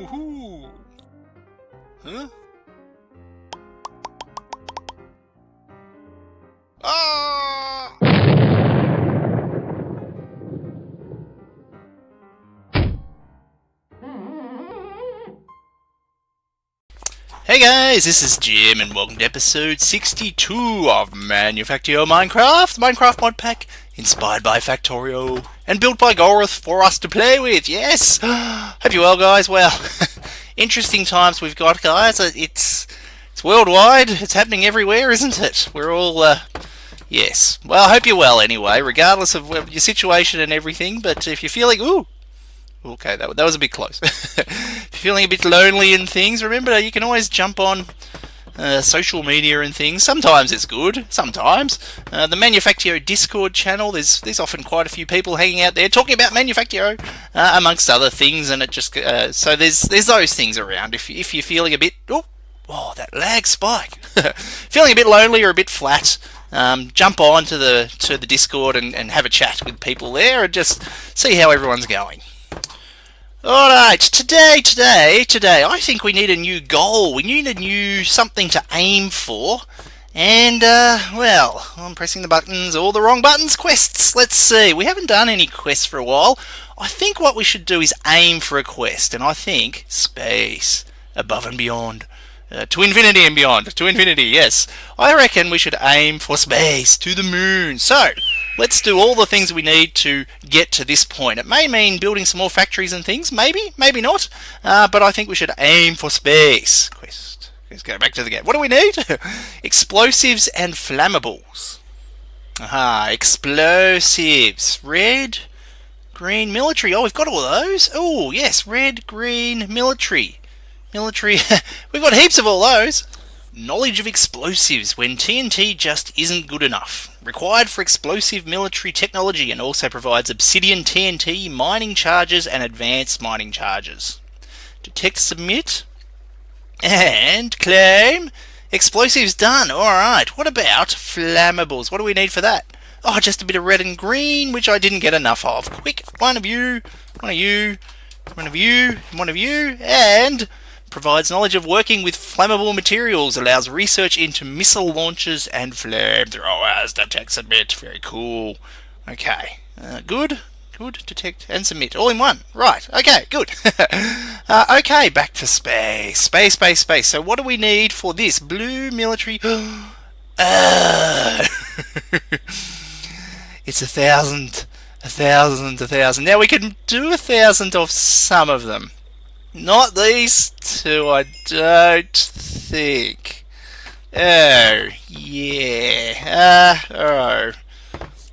Woohoo! Huh? Ah! Hey guys, this is Jim and welcome to episode 62 of Manufactio Minecraft Modpack, inspired by Factorio and built by Golrith for us to play with. Yes! Hope you're well, guys. Well, interesting times we've got, guys. It's worldwide. It's happening everywhere, isn't it? We're all, yes. Well, I hope you're well anyway, regardless of your situation and everything. But if you're feeling, okay, that was a bit close. If you're feeling a bit lonely and things, remember you can always jump on social media and things. Sometimes it's good, sometimes. The Manufactio Discord channel, there's often quite a few people hanging out there talking about Manufactio, amongst other things, and it just so there's those things around. If you're feeling a bit oh, that lag spike, feeling a bit lonely or a bit flat, jump on to the Discord and have a chat with people there and just see how everyone's going. Alright, today, I think we need a new goal. We need a new something to aim for. And, well, I'm pressing the buttons, all the wrong buttons. Quests, let's see. We haven't done any quests for a while. I think what we should do is aim for a quest. And I think space, above and beyond. To infinity and beyond. To infinity, yes. I reckon we should aim for space, to the moon. So, let's do all the things we need to get to this point. It may mean building some more factories and things, maybe not. But I think we should aim for space. Quest. Let's go back to the game. What do we need? Explosives and flammables. Aha, explosives. Red, green, military. Oh, we've got all those. Oh, yes, red, green, military. We've got heaps of all those. Knowledge of explosives when TNT just isn't good enough. Required for explosive military technology and also provides obsidian TNT, mining charges and advanced mining charges. Detect, submit, and claim. Explosives done. Alright, what about flammables? What do we need for that? Oh, just a bit of red and green, which I didn't get enough of. Quick, one of you, and provides knowledge of working with flammable materials, allows research into missile launchers and flamethrowers. Detect, submit, very cool. Okay, good, detect and submit, all in one. Right, okay, good. Okay, back to space. So what do we need for this? Blue military. It's 1,000. Now we can do 1,000 of some of them. Not these two, I don't think. Oh, yeah.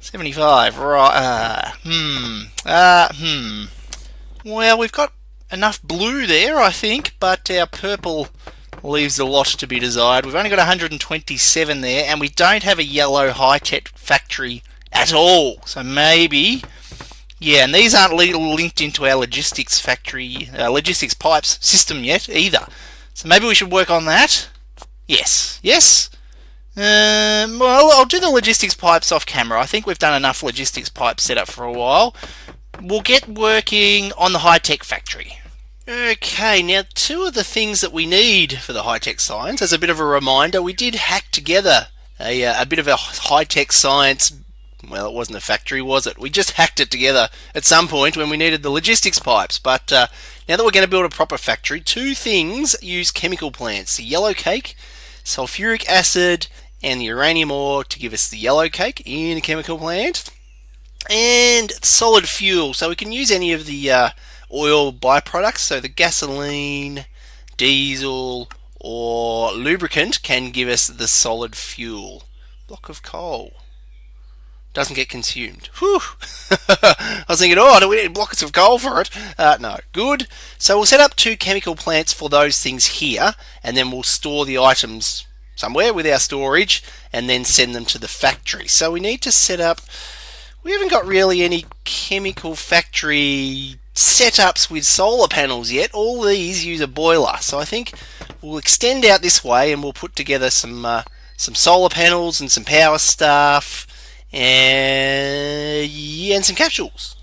75, right. Well, we've got enough blue there, I think, but our purple leaves a lot to be desired. We've only got 127 there, and we don't have a yellow high-tech factory at all. So maybe... yeah, and these aren't linked into our logistics factory, logistics pipes system yet either. So maybe we should work on that. Yes. Well, I'll do the logistics pipes off camera. I think we've done enough logistics pipes set up for a while. We'll get working on the high-tech factory. Okay, now two of the things that we need for the high-tech science, as a bit of a reminder, we did hack together a bit of a high-tech science. Well, it wasn't a factory, was it? We just hacked it together at some point when we needed the logistics pipes. But now that we're going to build a proper factory, two things use chemical plants. The yellow cake, sulfuric acid, and the uranium ore to give us the yellow cake in a chemical plant. And solid fuel, so we can use any of the oil byproducts. So the gasoline, diesel, or lubricant can give us the solid fuel. Block of coal. Doesn't get consumed. Whew! I was thinking, do we need blocks of coal for it? No. Good. So we'll set up two chemical plants for those things here, and then we'll store the items somewhere with our storage, and then send them to the factory. So we need to set up... we haven't got really any chemical factory setups with solar panels yet. All these use a boiler. So I think we'll extend out this way, and we'll put together some solar panels and some power stuff, and some capsules.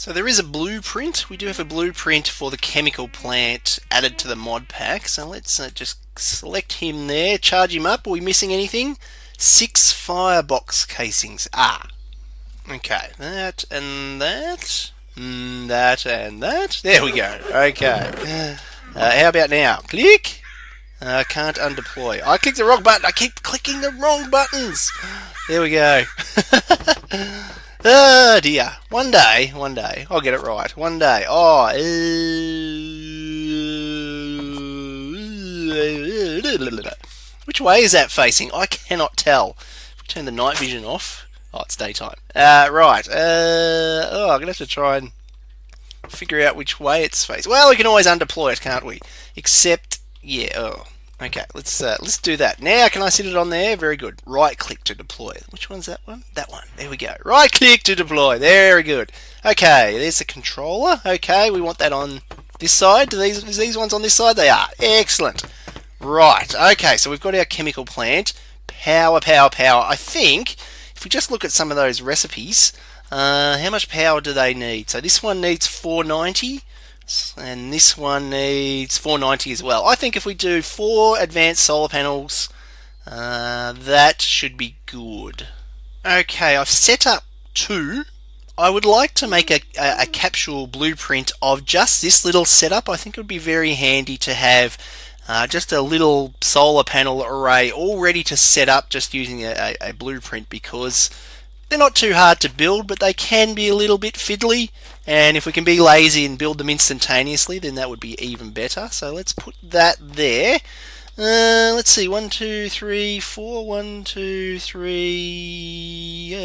So there is a blueprint. We do have a blueprint for the chemical plant added to the mod pack. So let's just select him there, charge him up. Are we missing anything? 6 firebox casings. Okay, that and that. That and that. There we go. Okay. How about now? Click. Can't undeploy. I clicked the wrong button. I keep clicking the wrong buttons. There we go. Oh dear. One day, I'll get it right. One day. Which way is that facing? I cannot tell. Turn the night vision off. Oh, it's daytime. Right. I'm going to have to try and figure out which way it's facing. Well, we can always undeploy it, can't we? Except, yeah, okay, let's do that. Now, can I sit it on there? Very good. Right click to deploy. Which one's that one? That one. There we go. Right click to deploy. Very good. Okay, there's the controller. Okay, we want that on this side. Is these ones on this side? They are. Excellent. Right. Okay, so we've got our chemical plant. Power, power, power. I think if we just look at some of those recipes, how much power do they need? So this one needs 490. And this one needs 490 as well. I think if we do 4 advanced solar panels, that should be good. Okay, I've set up 2. I would like to make a capsule blueprint of just this little setup. I think it would be very handy to have just a little solar panel array all ready to set up just using a blueprint, because they're not too hard to build, but they can be a little bit fiddly, and if we can be lazy and build them instantaneously, then that would be even better. So let's put that there. Let's see, 1, 2, 3, 4, 1, 2, 3,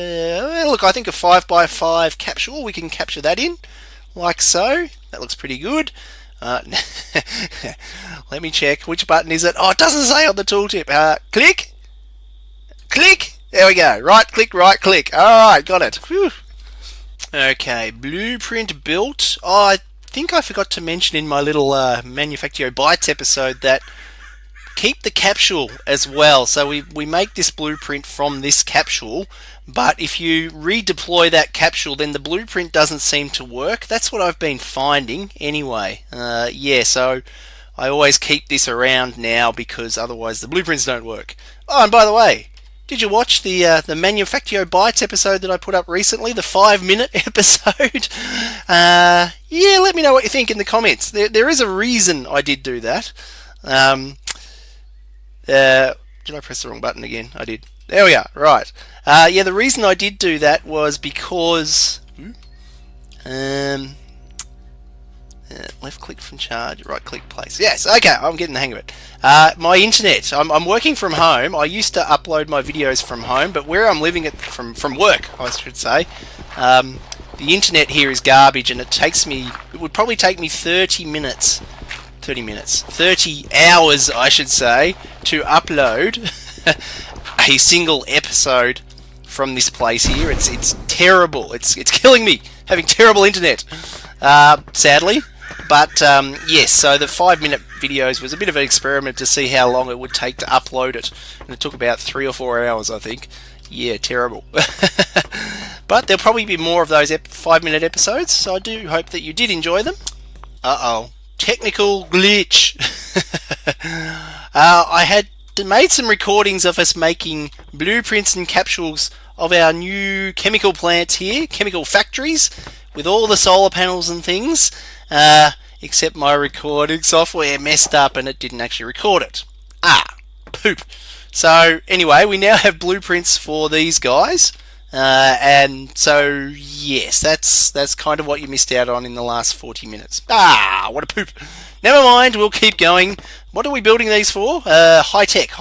look, I think a 5x5 capsule, we can capture that in, like so. That looks pretty good. Let me check, which button is it? Oh, it doesn't say on the tooltip. Click, click. There we go. Right click, right click. Alright, got it. Whew. Okay, blueprint built. Oh, I think I forgot to mention in my little Manufactio Bytes episode that keep the capsule as well. So we make this blueprint from this capsule, but if you redeploy that capsule, then the blueprint doesn't seem to work. That's what I've been finding anyway. Yeah, so I always keep this around now because otherwise the blueprints don't work. Oh, and by the way, did you watch the Manufactio Bytes episode that I put up recently, the 5-minute episode? Yeah, let me know what you think in the comments. There is a reason I did do that. Did I press the wrong button again? I did. There we are. Right. Yeah, the reason I did do that was because left click from charge, right click place. Yes, okay, I'm getting the hang of it. My internet. I'm working from home. I used to upload my videos from home, but where I'm living from work, I should say, the internet here is garbage, and it would probably take me 30 hours, I should say, to upload a single episode from this place here. It's terrible. It's killing me having terrible internet, sadly. But yes, so the 5-minute videos was a bit of an experiment to see how long it would take to upload it, and it took about 3 or 4 hours, I think. Yeah, terrible. But there'll probably be more of those 5-minute episodes, so I do hope that you did enjoy them. Uh-oh. Technical glitch. I had made some recordings of us making blueprints and capsules of our new chemical plants here, chemical factories, with all the solar panels and things, except my recording software messed up and it didn't actually record it. Poop. So anyway, we now have blueprints for these guys, and so yes, that's kind of what you missed out on in the last 40 minutes. What a poop. Never mind, we'll keep going. What are we building these for? High tech.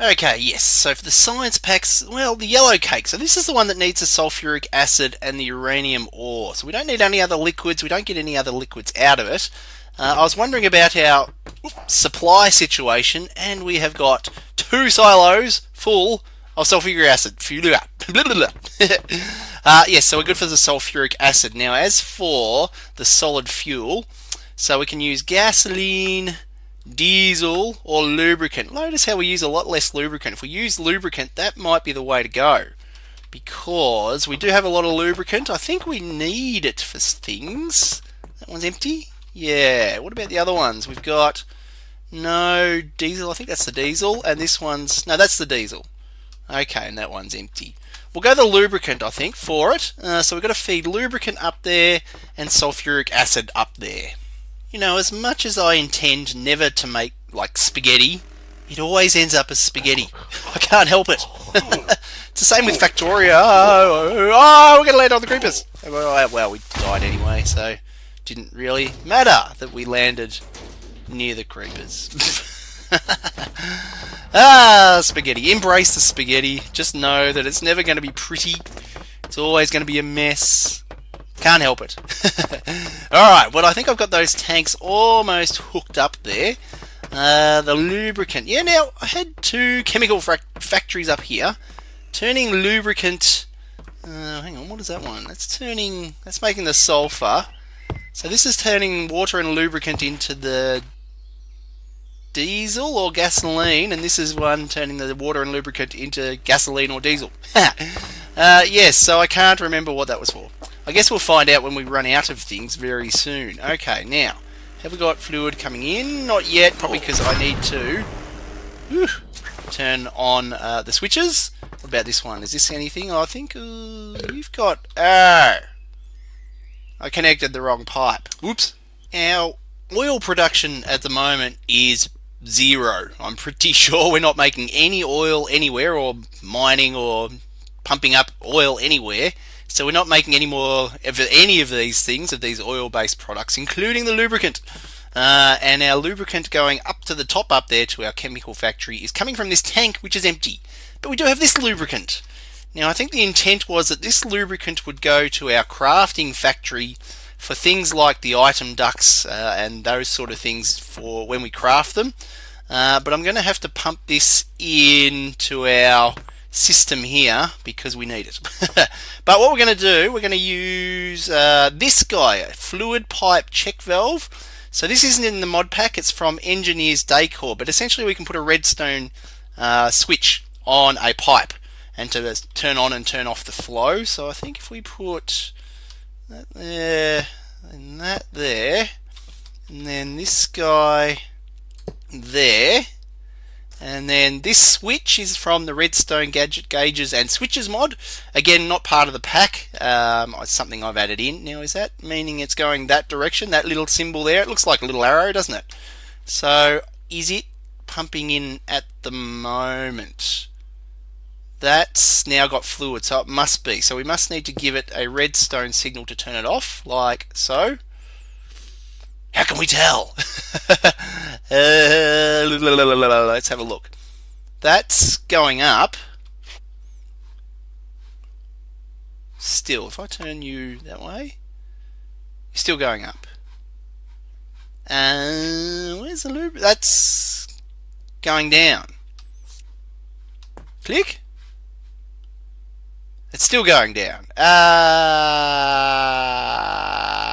Okay, yes, so for the science packs, well, the yellow cake. So this is the one that needs the sulfuric acid and the uranium ore. So we don't need any other liquids. We don't get any other liquids out of it. I was wondering about our supply situation, and we have got 2 silos full of sulfuric acid. Yes, so we're good for the sulfuric acid. Now, as for the solid fuel, so we can use gasoline, diesel, or lubricant. Notice how we use a lot less lubricant. If we use lubricant, that might be the way to go. because we do have a lot of lubricant. I think we need it for things. That one's empty. Yeah, what about the other ones? We've got no diesel. I think that's the diesel, and this one's no, that's the diesel. Okay, and that one's empty. We'll go the lubricant, I think, for it. So we've got to feed lubricant up there and sulfuric acid up there. You know, as much as I intend never to make like spaghetti, it always ends up as spaghetti. I can't help it. It's the same with Factorio. Oh, we're going to land on the creepers. Well, we died anyway, so it didn't really matter that we landed near the creepers. Spaghetti. Embrace the spaghetti. Just know that it's never going to be pretty. It's always going to be a mess. Can't help it. Alright, well I think I've got those tanks almost hooked up there. The lubricant. Yeah, now I had two chemical factories up here. Turning lubricant... hang on, what is that one? That's making the sulfur. So this is turning water and lubricant into the diesel or gasoline, and this is one turning the water and lubricant into gasoline or diesel. Yes, so I can't remember what that was for. I guess we'll find out when we run out of things very soon. Okay, now, have we got fluid coming in? Not yet, probably because I need to turn on the switches. What about this one? Is this anything? Oh, I think you've got... I connected the wrong pipe. Whoops. Our oil production at the moment is 0. I'm pretty sure we're not making any oil anywhere, or mining or pumping up oil anywhere. So we're not making any more of any of these things, of these oil-based products, including the lubricant. And our lubricant going up to the top up there to our chemical factory is coming from this tank, which is empty. But we do have this lubricant. Now, I think the intent was that this lubricant would go to our crafting factory for things like the item ducts and those sort of things for when we craft them. But I'm going to have to pump this into our system here because we need it. But what we're going to do, we're going to use this guy, a fluid pipe check valve. So this isn't in the mod pack, it's from Engineer's Decor, but essentially we can put a redstone switch on a pipe and to turn on and turn off the flow. So I think if we put that there and that there, and then this guy there, and then this switch is from the Redstone Gadget Gauges and Switches mod. Again, not part of the pack. It's something I've added in. Now, is that meaning it's going that direction? That little symbol there? It looks like a little arrow, doesn't it? So, is it pumping in at the moment? That's now got fluid, so it must be. So we must need to give it a redstone signal to turn it off, like so. How can we tell? Let's have a look. That's going up. Still, if I turn you that way, you're still going up. Where's the lube? That's going down. Click. It's still going down.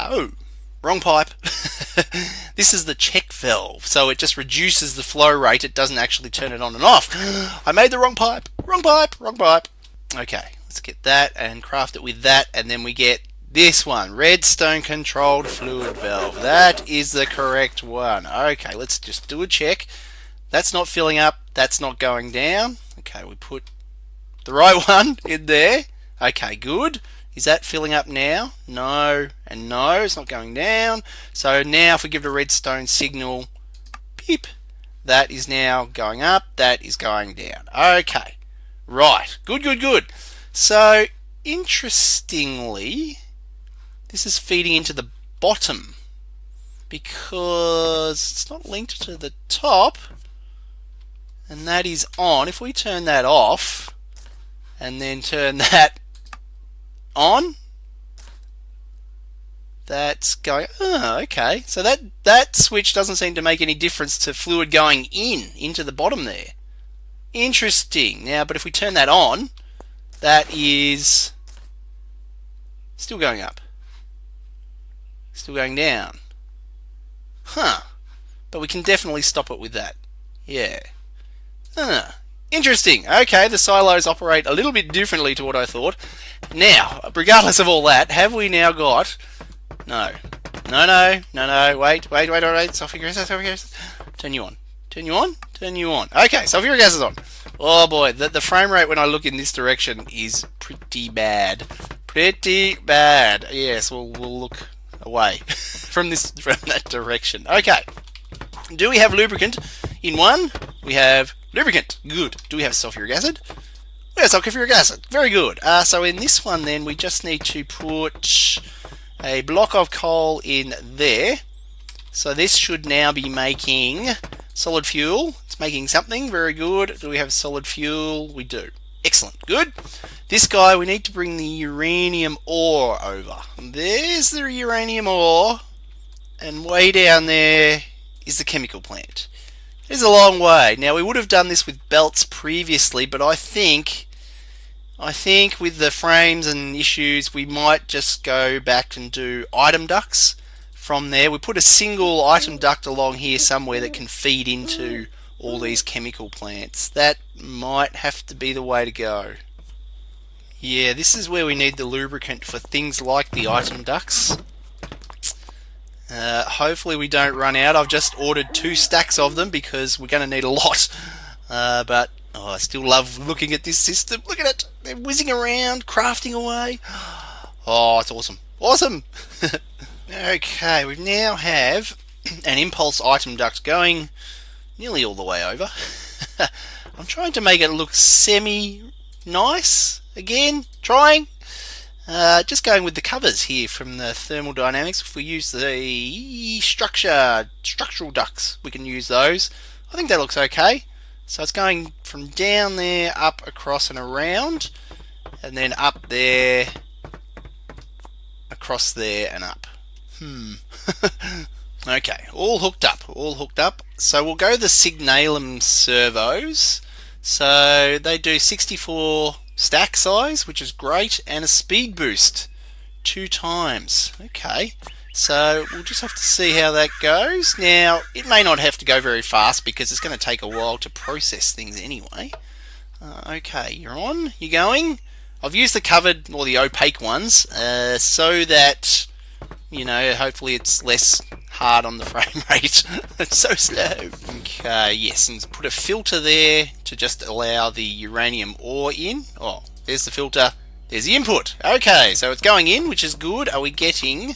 Oh, wrong pipe. This is the check valve, so it just reduces the flow rate. It doesn't actually turn it on and off. I made the wrong pipe. Wrong pipe. Wrong pipe. Okay, let's get that and craft it with that, and then we get this one, redstone controlled fluid valve. That is the correct one. Okay, let's just do a check. That's not filling up. That's not going down. Okay, we put the right one in there. Okay, good. Is that filling up now? No, and no, it's not going down. So now if we give it a redstone signal, beep, that is now going up, that is going down. Okay, right, good, good, good. So interestingly, this is feeding into the bottom because it's not linked to the top, and that is on. If we turn that off and then turn that on, that's going, oh, okay, so that switch doesn't seem to make any difference to fluid going into the bottom there. Interesting. Now, but if we turn that on, that is still going up, still going down. Huh, but we can definitely stop it with that. Yeah. Interesting. Okay, the silos operate a little bit differently to what I thought. Now, regardless of all that, have we now got... No. No. Wait. Sulfuric acid. Turn you on. Turn you on. Okay, sulfuric acid is on. Oh boy, the frame rate when I look in this direction is pretty bad. Yes, we'll look away from that direction. Okay. Do we have lubricant? In one, we have lubricant. Good. Do we have sulfuric acid? We have sulfuric acid. Very good. So in this one then, we just need to put a block of coal in there. So this should now be making solid fuel. It's making something. Very good. Do we have solid fuel? We do. Excellent. Good. This guy, we need to bring the uranium ore over. There's the uranium ore. And way down there is the chemical plant. It's a long way. Now, we would have done this with belts previously, but I think with the frames and issues, we might just go back and do item ducts from there. We put a single item duct along here somewhere that can feed into all these chemical plants. That might have to be the way to go. Yeah, this is where we need the lubricant for things like the item ducts. Hopefully we don't run out. I've just ordered 2 stacks of them because we're going to need a lot. But I still love looking at this system. Look at it. They're whizzing around, crafting away. Oh, it's awesome. Awesome. Okay, we now have an impulse item duct going nearly all the way over. I'm trying to make it look semi-nice. Again, trying. Just going with the covers here from the thermodynamics. If we use the structural ducts, we can use those. I think that looks okay. So it's going from down there, up, across and around, and then up there, across there and up. Okay, all hooked up. So we'll go the Signalum servos. So they do 64 stack size, which is great, and a speed boost 2 times. Okay, so we'll just have to see how that goes. Now, it may not have to go very fast because it's going to take a while to process things anyway. Okay, you're on, you're going. I've used the covered or the opaque ones so that, you know, hopefully it's less hard on the frame rate. It's so slow. Okay, yes, and put a filter there to just allow the uranium ore in. Oh, there's the filter. There's the input. Okay, so it's going in, which is good. Are we getting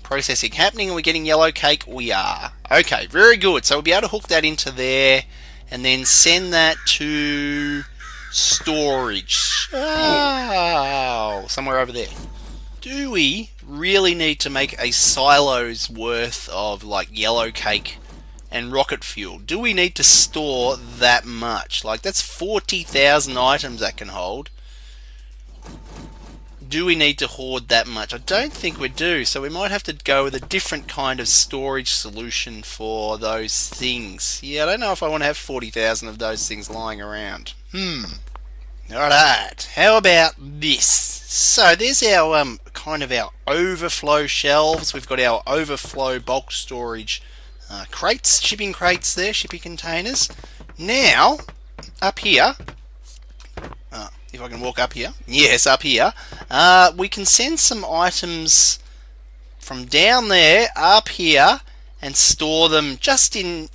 processing happening? Are we getting yellow cake? We are. Okay, very good. So we'll be able to hook that into there and then send that to storage. Oh, somewhere over there. Do we really need to make a silo's worth of like yellow cake and rocket fuel? Do we need to store that much? Like, that's 40,000 items that can hold. Do we need to hoard that much? I don't think we do, so we might have to go with a different kind of storage solution for those things. Yeah, I don't know if I want to have 40,000 of those things lying around. Alright, how about this? So there's our kind of our overflow shelves. We've got our overflow bulk storage crates, shipping crates there, shipping containers. Now, up here, if I can walk up here, yes, up here, we can send some items from down there up here and store them just in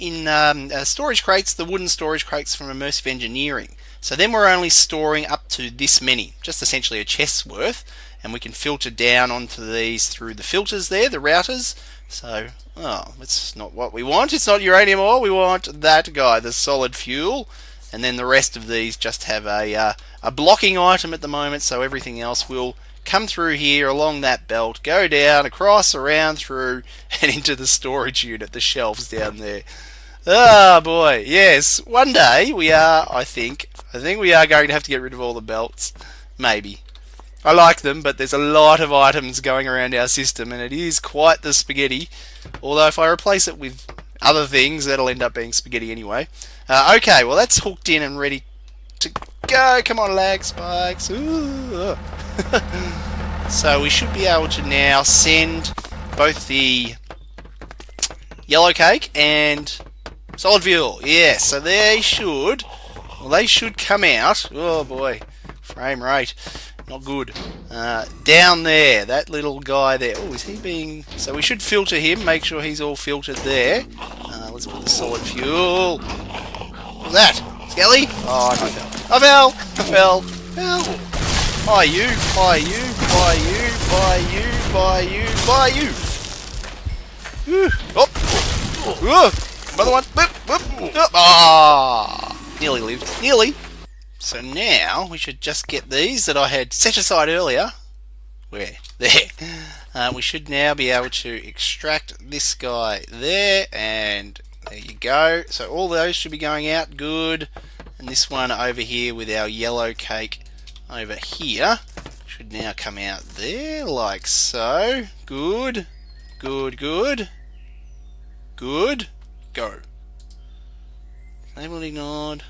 storage crates, the wooden storage crates from Immersive Engineering. So then we're only storing up to this many, just essentially a chest's worth, and we can filter down onto these through the filters there, the routers. So, it's not what we want. It's not uranium ore. We want that guy, the solid fuel. And then the rest of these just have a blocking item at the moment, so everything else will come through here along that belt, go down, across, around, through, and into the storage unit, the shelves down there. Oh boy, yes, one day we are, I think we are going to have to get rid of all the belts. Maybe. I like them, but there's a lot of items going around our system, and it is quite the spaghetti. Although if I replace it with other things, that'll end up being spaghetti anyway. Okay, well that's hooked in and ready to go. Come on, lag spikes. Ooh. So we should be able to now send both the yellow cake and solid fuel. Yes, so they should Well, they should come out. Oh boy, frame rate, not good. Down there, that little guy there. Oh, is he being... So we should filter him, make sure he's all filtered there. Let's put the solid fuel. What's that? Skelly? Oh, no, I fell. I fell. By you, by you, by you, by you, by you, by you. Oh. Another one. Ah, nearly lived. Nearly. So now we should just get these that I had set aside earlier. Where? There. We should now be able to extract this guy there, and there you go. So all those should be going out. Good. And this one over here with our yellow cake over here should now come out there like so. Good. Good, good. Good. Go. Label ignored.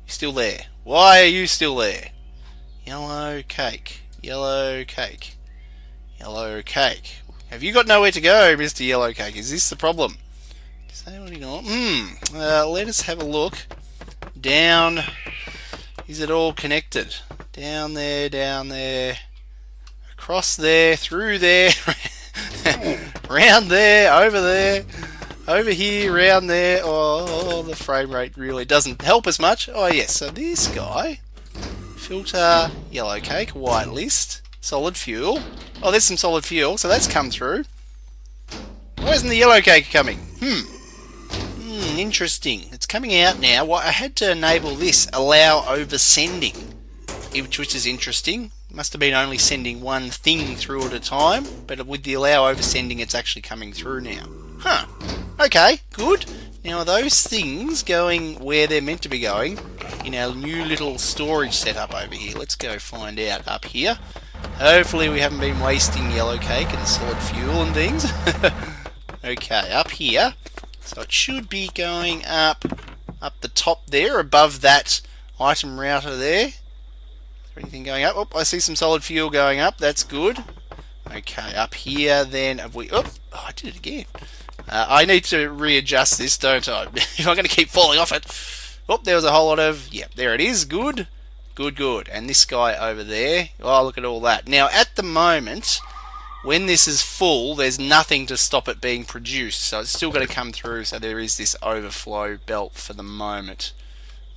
You're still there. Why are you still there? Yellow cake. Yellow cake. Yellow cake. Have you got nowhere to go, Mr. Yellow Cake? Is this the problem? Disable ignore. Let us have a look. Down. Is it all connected? Down there, down there. Across there, through there. Round there, over here, round there. Oh, the frame rate really doesn't help us much. Oh yes, so this guy, filter, yellow cake, whitelist, solid fuel. Oh, there's some solid fuel, so that's come through. Why isn't the yellow cake coming? Interesting. It's coming out now. Well, I had to enable this, allow oversending, which is interesting. Must have been only sending one thing through at a time, but with the allow oversending, it's actually coming through now. Huh. Okay, good. Now are those things going where they're meant to be going in our new little storage setup over here? Let's go find out up here. Hopefully we haven't been wasting yellow cake and solid fuel and things. Okay, up here. So it should be going up the top there, above that item router there. Is there anything going up? Oh, I see some solid fuel going up. That's good. Okay, up here then. Have we... Oh, I did it again. I need to readjust this, don't I? If I'm going to keep falling off it. Oh, there was a whole lot of... Yep, there it is. Good. Good, good. And this guy over there. Oh, look at all that. Now, at the moment, when this is full, there's nothing to stop it being produced. So it's still going to come through. So there is this overflow belt for the moment.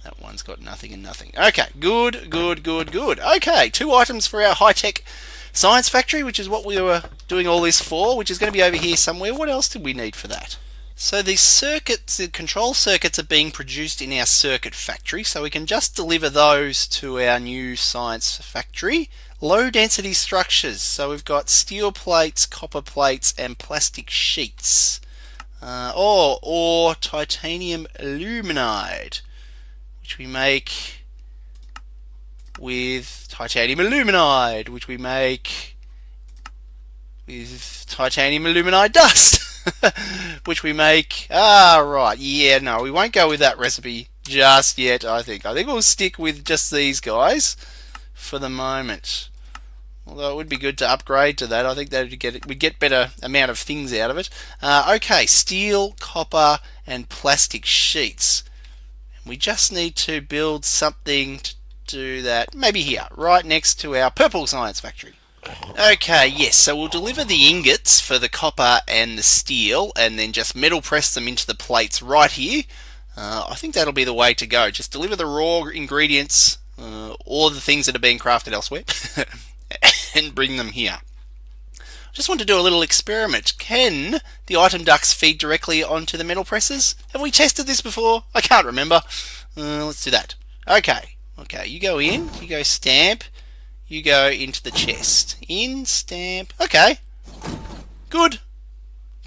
That one's got nothing and nothing. Okay, good, good, good, good. Okay, 2 items for our high-tech science factory, which is what we were doing all this for, which is going to be over here somewhere. What else did we need for that? So these circuits, the control circuits, are being produced in our circuit factory, so we can just deliver those to our new science factory. Low density structures, so we've got steel plates, copper plates, and plastic sheets. Or titanium aluminide, which we make with titanium aluminide, which we make with titanium aluminide dust, which we make... right, yeah, no, we won't go with that recipe just yet, I think. I think we'll stick with just these guys for the moment. Although it would be good to upgrade to that. I think that we'd get better amount of things out of it. Okay, steel, copper, and plastic sheets. We just need to build something to do that, maybe here, right next to our purple science factory. Okay, yes, so we'll deliver the ingots for the copper and the steel, and then just metal press them into the plates right here. I think that'll be the way to go. Just deliver the raw ingredients, or the things that are being crafted elsewhere, and bring them here. Just want to do a little experiment. Can the item ducts feed directly onto the metal presses? Have we tested this before? I can't remember. Let's do that. Okay, you go in, you go stamp, you go into the chest. In, stamp, okay. Good.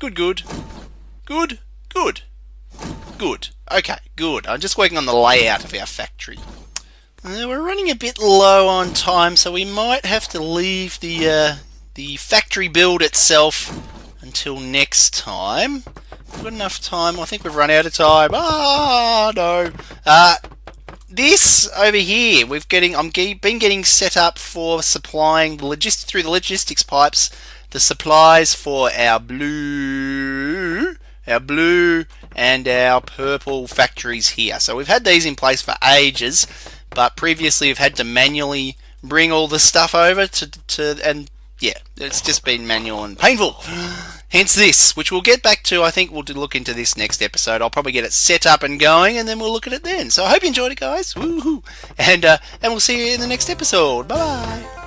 Good, good. Good, good. Good. Okay, good. I'm just working on the layout of our factory. We're running a bit low on time, so we might have to leave the factory build itself until next time. We've got enough time. I think we've run out of time. No. This over here, I'm been getting set up for supplying through the logistics pipes the supplies for our blue, and our purple factories here. So we've had these in place for ages, but previously we've had to manually bring all the stuff over and yeah, it's just been manual and painful. Hence this, which we'll get back to. I think we'll look into this next episode. I'll probably get it set up and going, and then we'll look at it then. So I hope you enjoyed it, guys. Woohoo! And we'll see you in the next episode. Bye bye.